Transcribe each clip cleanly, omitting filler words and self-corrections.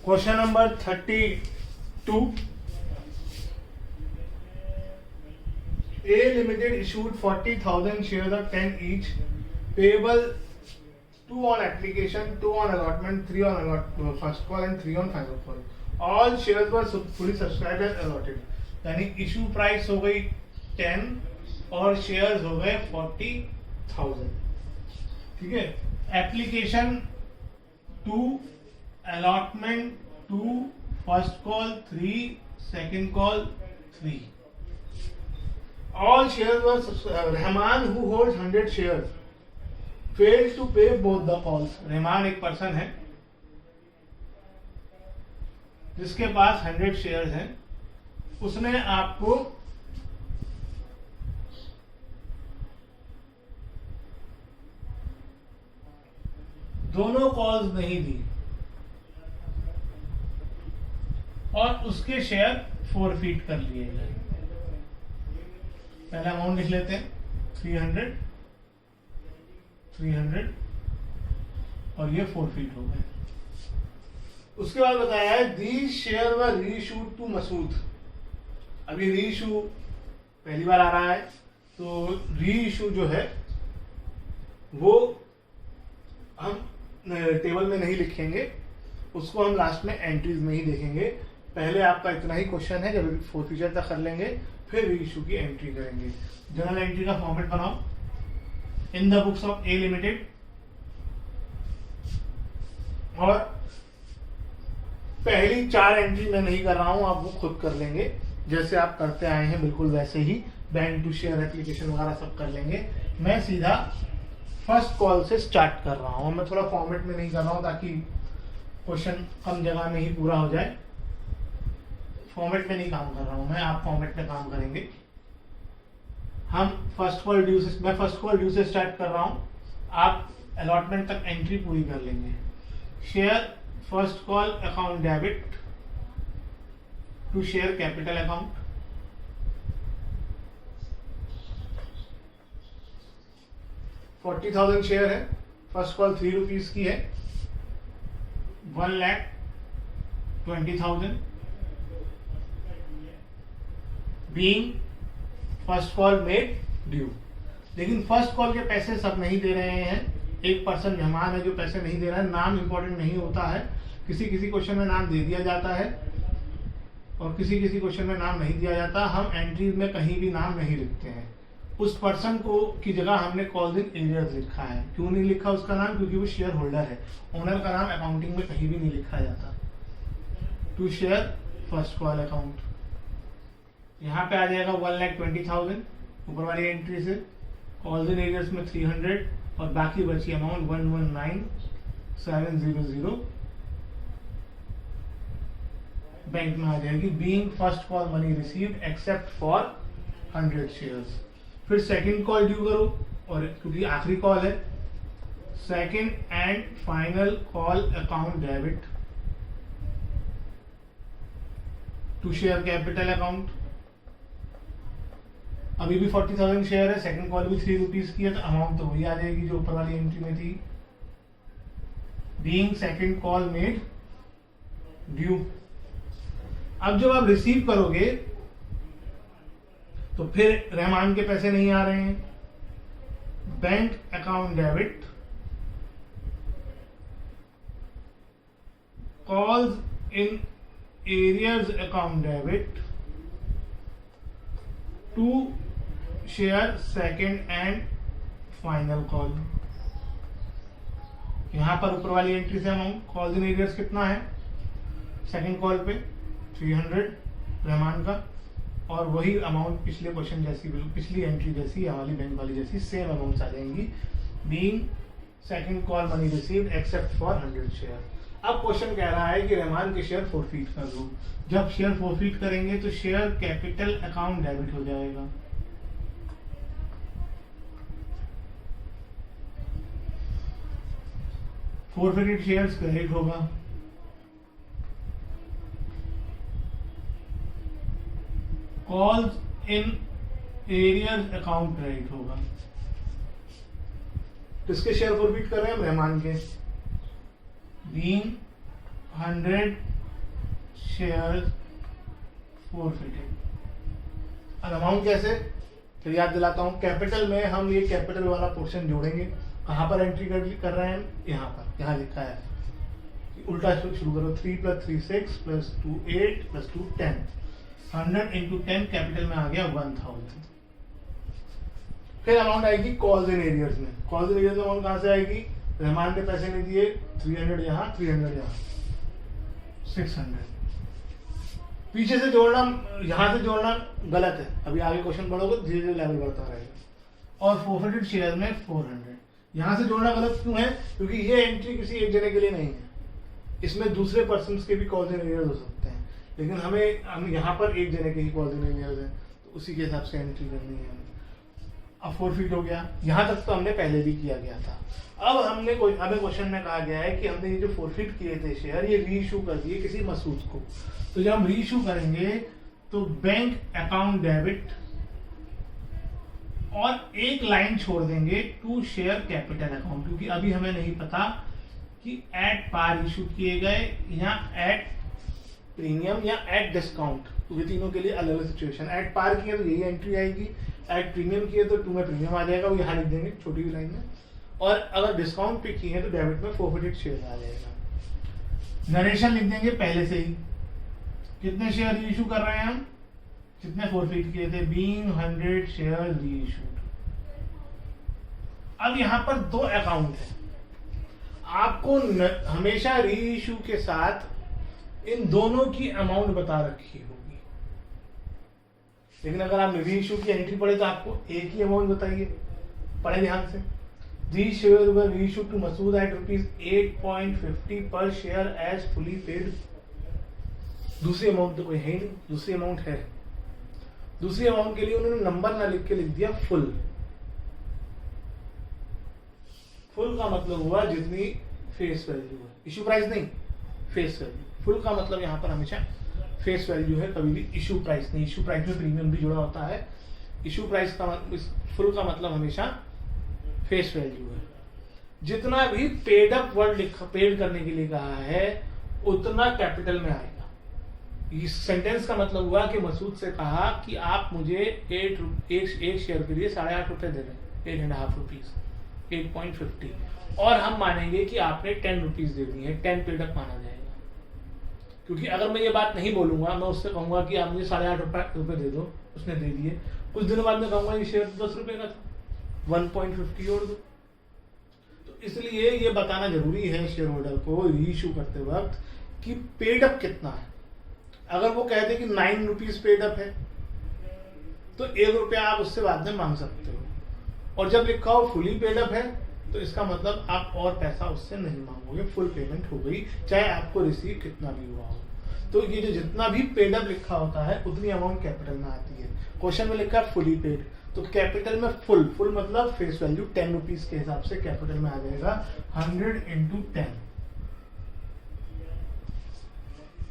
Question number 32. A Limited issued 40,000 shares of 10 each, payable 2 on application, 2 on allotment, 3 on first call and 3 on final call. All shares were fully subscribed and allotted. यानी issue price हो गई 10 और shares हो गए 40,000. ठीक है. Application 2, allotment 2, first call 3, second call 3. All shares were Rahman, who holds 100 shares, failed to pay both the calls. Rahman एक person है जिसके पास 100 शेयर्स हैं. उसने आपको दोनों कॉल्स नहीं दी और उसके शेयर फॉरफीट कर लिए गए. पहला अमाउंट लिख लेते हैं 300 और ये फॉरफीट हो गए. उसके बाद बताया है these share were reissued to Masood. अभी रीइश्यू पहली बार आ रहा है तो रीइश्यू जो है वो हम टेबल में नहीं लिखेंगे, उसको हम लास्ट में एंट्रीज में ही देखेंगे. पहले आपका इतना ही क्वेश्चन है, जब फॉरफीचर तक कर लेंगे फिर रीइश्यू की एंट्री करेंगे. जनरल एंट्री का फॉर्मेट बनाओ. In the books of A limited, और पहली 4 एंट्री मैं नहीं कर रहा हूं, आप वो खुद कर लेंगे जैसे आप करते आए हैं, बिल्कुल वैसे ही बैंक टू शेयर एप्लीकेशन वगैरह सब कर लेंगे. मैं सीधा फर्स्ट कॉल से स्टार्ट कर रहा हूं. मैं थोड़ा फॉर्मेट में नहीं कर रहा हूं ताकि क्वेश्चन कम जगह में ही पूरा हो जाए. फॉर्मेट में नहीं काम कर रहा हूं मैं, आप फॉर्मेट में काम करेंगे. हम फर्स्ट कॉल ड्यू से, मैं फर्स्ट कॉल ड्यू से स्टार्ट कर रहा हूं, आप अलॉटमेंट तक एंट्री पूरी कर लेंगे. Share first call account debit to share capital account. $40,000 share है. फर्स्ट कॉल 3 रुपीज की है. 1,20,000 being first call made due. लेकिन फर्स्ट कॉल के पैसे सब नहीं दे रहे हैं. एक पर्सन मेहमान है जो पैसे नहीं दे रहा है. नाम इंपॉर्टेंट नहीं होता है. किसी किसी क्वेश्चन में नाम दे दिया जाता है और किसी किसी क्वेश्चन में नाम नहीं दिया जाता. हम एंट्रीज में कहीं भी नाम नहीं लिखते हैं. उस पर्सन को की जगह हमने कॉल्स इन एरियर्स लिखा है. क्यों नहीं लिखा उसका नाम? क्योंकि वो शेयर होल्डर है. ओनर का नाम अकाउंटिंग में कहीं भी नहीं लिखा जाता. To share first call account, यहाँ पे आ जाएगा 1,20,000 ऊपर वाली एंट्री से. कॉल्स इन एरियर्स में 300 और बाकी बची अमाउंट 119,700 बैंक में आ जाएगी. Being first call money received except for 100 shares. फिर सेकंड कॉल ड्यू करो, और क्योंकि आखिरी कॉल है, second and final call account debit to share capital account. अभी भी 40,000 शेयर है. सेकंड कॉल भी 3 रुपीज की है तो अमाउंट तो वही आ जाएगी जो ऊपर वाली एंट्री में थी. Being second call made due. अब जब आप रिसीव करोगे तो फिर रहमान के पैसे नहीं आ रहे हैं. Bank account debit calls in arrears account debit to share second and final call. यहां पर ऊपर वाली एंट्री से अमाउंट कॉल्स इन एरियर्स कितना है? सेकेंड कॉल पे 300 रहमान का, और वही अमाउंट पिछले क्वेश्चन जैसी, पिछली एंट्री जैसी, यहाँ वाली बैंक वाली जैसी सेम अमाउंट आ जाएंगी. Being second call money received except for 100 share. अब क्वेश्चन कह रहा है कि रहमान के शेयर फॉरफीट कर दो. जब शेयर फॉरफीट करेंगे तो शेयर कैपिटल अकाउंट डेबिट हो जाएगा. फॉरफिटेड शेयर्स क्रेडिट होगा. Calls in arrears account credit होगा. किसके शेयर फॉरफीट कर रहे हैं हम? रहमान के. Being 100 share forfeited. अब अमाउंट कैसे, फिर याद दिलाता हूँ, कैपिटल में हम ये कैपिटल वाला पोर्शन जोड़ेंगे। कहाँ पर एंट्री कर रहे हैं, यहाँ पर, यहाँ लिखा है, उल्टा शुरू करो, 3 + 3 6 + 2 8 + 2 10। 100 × 10 कैपिटल में आ गया 1000। फिर अमाउंट आएगी कॉल्स एंड एरियर्स में। कॉल्स एंड एरियर्स में अमाउंट कहाँ से आएगी, रहमान ने पैसे नहीं दिए, 300 यहाँ, 300 यहाँ, 600। पीछे से जोड़ना, यहाँ से जोड़ना गलत है, अभी आगे क्वेश्चन बढ़ोगे धीरे धीरे लेवल बढ़ता रहेगा। और फोरफिटेड शेयर में 400, यहाँ से जोड़ना गलत क्यों है, क्योंकि ये एंट्री किसी एक जने के लिए नहीं है, इसमें दूसरे पर्सन के भी कॉल्स एंड एरियर्स हो सकते हैं, लेकिन हम यहाँ पर एक जने के ही कॉल्स एंड एरियर्स हैं, तो उसी के हिसाब से एंट्री करनी है। अब फोरफिट हो गया, यहाँ तक तो हमने पहले भी किया गया था। अब हमें क्वेश्चन में कहा गया है कि हमने ये जो फोरफिट किए थे शेयर, ये रीइशू कर दिए किसी मसूद को। तो जब हम रीइशू करेंगे तो बैंक अकाउंट डेबिट और एक लाइन छोड़ देंगे टू शेयर कैपिटल अकाउंट, क्योंकि अभी हमें नहीं पता कि एट पार इशू किए गए या एट प्रीमियम या एट डिस्काउंट, क्योंकि तीनों के लिए अलग अलग सिचुएशन। एट पार किए तो यही एंट्री आएगी, एट प्रीमियम किए तो 2 में प्रीमियम आ जाएगा, वो यहाँ लिख देंगे छोटी भी लाइन में, और अगर डिस्काउंट पे किए तो डेबिट में फोरफिटेड शेयर आ जाएगा। नरेशन लिख देंगे पहले से ही, कितने शेयर रीइशू कर रहे हैं हम, कितने फोरफिट किए थे, बीइंग 100 शेयर रीइशूड। अब यहाँ पर 2 अकाउंट है, आपको हमेशा रीइशू के साथ इन दोनों की अमाउंट बता रखी होगी, लेकिन अगर आपने रीइशू की एंट्री पढ़े तो आपको एक ही अमाउंट बताइए, पढ़े ध्यान से। These shares were reissued to Masood at ₹8.50 per share as fully paid। दूसरी अमाउंट तो कोई है नहीं, दूसरी अमाउंट है, दूसरी अमाउंट के लिए उन्होंने नंबर ना लिख के लिख दिया फुल। फुल का मतलब हुआ जितनी फेस वैल्यू है, इशू प्राइस नहीं, फेस वैल्यू। फुल का मतलब यहाँ पर हमेशा फेस वैल्यू है, कभी भी इशू प्राइस नहीं। इशू प्राइस में प्रीमियम भी जुड़ा होता है, इशू प्राइस का फुल का मतलब हमेशा फेस वैल्यू है। जितना भी पेड अप वर्ड पेड करने के लिए कहा है उतना कैपिटल में आएगा। इस सेंटेंस का मतलब हुआ कि मसूद से कहा कि आप मुझे एक शेयर के लिए 8.5 रुपए दे रहे हैं, 8.5 रुपीज, 8.50, और हम मानेंगे कि आपने 10 रुपीज दे दी है, 10 पेड अप माना जाएगा। क्योंकि अगर मैं ये बात नहीं बोलूंगा, मैं उससे कहूंगा कि आप मुझे 8.5 रुपए दे दो, उसने दे दिए, कुछ दिनों बाद में कहूंगा ये शेयर 10 रुपए का था, 1.50 और दो। तो इसलिए ये बताना जरूरी है शेयर होल्डर को रीइशू करते वक्त कि पेड अप कितना है। अगर वो कहते कि 9 रुपीज पेड अप है तो 1 रुपया आप उससे बाद में मांग सकते हो, और जब लिखा हो फुली पेड अप है तो इसका मतलब आप और पैसा उससे नहीं मांगोगे, फुल पेमेंट हो गई, चाहे आपको रिसीव कितना भी हुआ हो। तो ये जो जितना भी पेड अप लिखा होता है उतनी अमाउंट कैपिटल में आती है। क्वेश्चन में लिखा है फुली पेड, तो कैपिटल में फुल मतलब फेस वैल्यू 10 रुपीज के हिसाब से कैपिटल में आ जाएगा 100 × 10।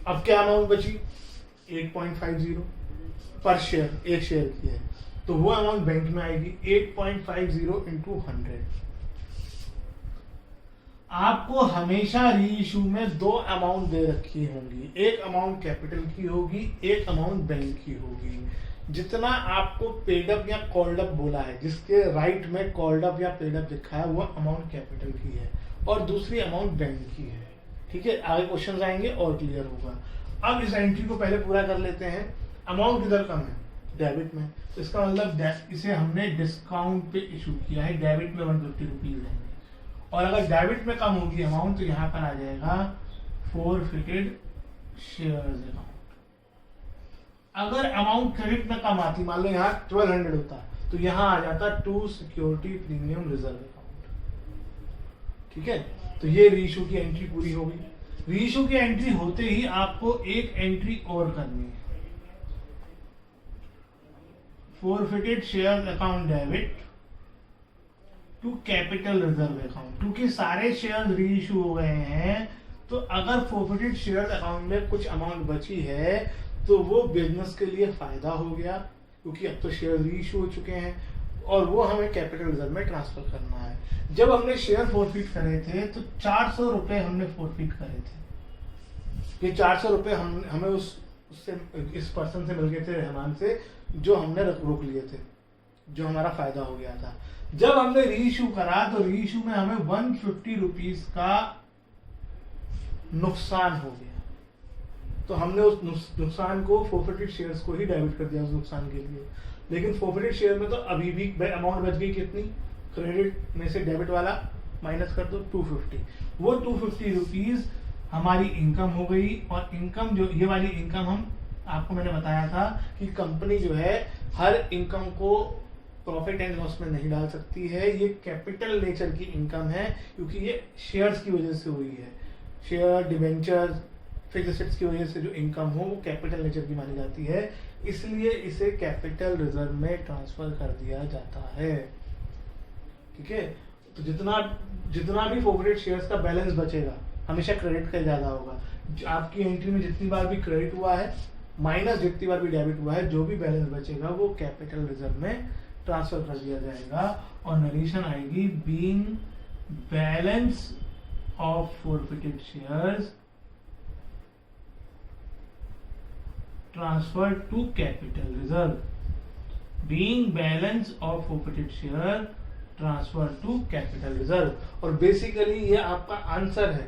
अब क्या अमाउंट बची, 8.50 पर शेयर, एक शेयर की है, तो वो अमाउंट बैंक में आएगी 8.50 × 100। आपको हमेशा रीइशू में 2 अमाउंट दे रखी होंगी, एक अमाउंट कैपिटल की होगी, एक अमाउंट बैंक की होगी। जितना आपको पेड अप या कॉल्ड अप बोला है, जिसके राइट में कॉल्ड अप या पेड अप लिखा है, वो अमाउंट कैपिटल की है और दूसरी अमाउंट बैंक की है। ठीक है, आगे क्वेश्चन आएंगे और क्लियर होगा। अब इस एंट्री को पहले पूरा कर लेते हैं। अमाउंट किधर कम है, डेबिट में, तो इसका मतलब इसे हमने डिस्काउंट पे इशू किया है, डेबिट में 150 रुपीज लेंगे, और अगर डेबिट में कम होगी अमाउंट तो यहाँ पर आ जाएगा फोरफिटेड शेयर्स अकाउंट। अगर अमाउंट क्रेडिट में कम आती, मान लो यहाँ 1200 होता, तो यहाँ आ जाता to security premium reserve account. ठीक है, तो ये रीइशू की एंट्री पूरी हो गई। रीइशू की एंट्री होते ही आपको एक एंट्री और करनी है, forfeited shares account debit to capital reserve account. क्योंकि सारे शेयर रीइशू हो गए हैं, तो अगर फोरफिटेड शेयर अकाउंट में कुछ अमाउंट बची है तो वो बिजनेस के लिए फायदा हो गया, क्योंकि अब तो शेयर रीइशू हो चुके हैं और वो हमें कैपिटल रिजर्व में ट्रांसफर करना है। जब हमने शेयर फोरफिट करे थे तो 400 रुपए हमने फोरफिट करे थे, ये 400 रुपये हमें उससे इस पर्सन से मिल गए थे, रहमान से, जो हमने रोक लिए थे, जो हमारा फायदा हो गया था। जब हमने री इशू करा तो री इशू में हमें 150 रुपीज का नुकसान हो गया, तो हमने उस नुकसान को फोरफिटेड शेयर्स को ही डेबिट कर दिया उस नुकसान के लिए। लेकिन फोरफिटेड शेयर में तो अभी भी अमाउंट बच गई कितनी, क्रेडिट में से डेबिट वाला माइनस कर दो 250, वो 250 रुपीज हमारी इनकम हो गई। और इनकम जो ये वाली इनकम हम आपको मैंने बताया था कि कंपनी जो है हर इनकम को प्रॉफिट एंड लॉस में नहीं डाल सकती है, ये कैपिटल नेचर की इनकम है, क्योंकि ये शेयर्स की वजह से हुई है। शेयर, डिवेंचर, फिक्स्ड एसेट्स की वजह से जो इनकम हो वो कैपिटल नेचर की मानी जाती है, इसलिए इसे कैपिटल रिजर्व में ट्रांसफर कर दिया जाता है। ठीक है, तो जितना भी फोरफिटेड शेयर्स का बैलेंस बचेगा हमेशा क्रेडिट का ज्यादा होगा। आपकी एंट्री में जितनी बार भी क्रेडिट हुआ है माइनस जितनी बार भी डेबिट हुआ है, जो भी बैलेंस बचेगा वो कैपिटल रिजर्व में ट्रांसफर कर दिया जाएगा। और नरेशन आएगी being balance of forfeited shares transferred to capital reserve, being balance of forfeited share transferred to capital reserve। और बेसिकली ये आपका आंसर है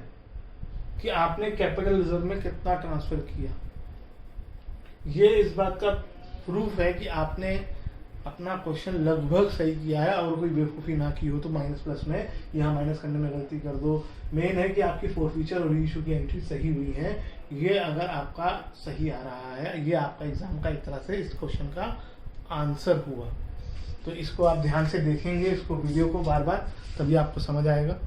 कि आपने कैपिटल रिजर्व में कितना ट्रांसफर किया। ये इस बात का प्रूफ है कि आपने अपना क्वेश्चन लगभग सही किया है, और कोई बेवकूफ़ी ना की हो तो माइनस प्लस में यहाँ माइनस करने में गलती कर दो। मेन है कि आपकी फोरफीचर और रीइशू की एंट्री सही हुई है। ये अगर आपका सही आ रहा है, ये आपका एग्जाम का एक तरह से इस क्वेश्चन का आंसर हुआ। तो इसको आप ध्यान से देखेंगे, इसको वीडियो को बार बार, तभी आपको समझ आएगा।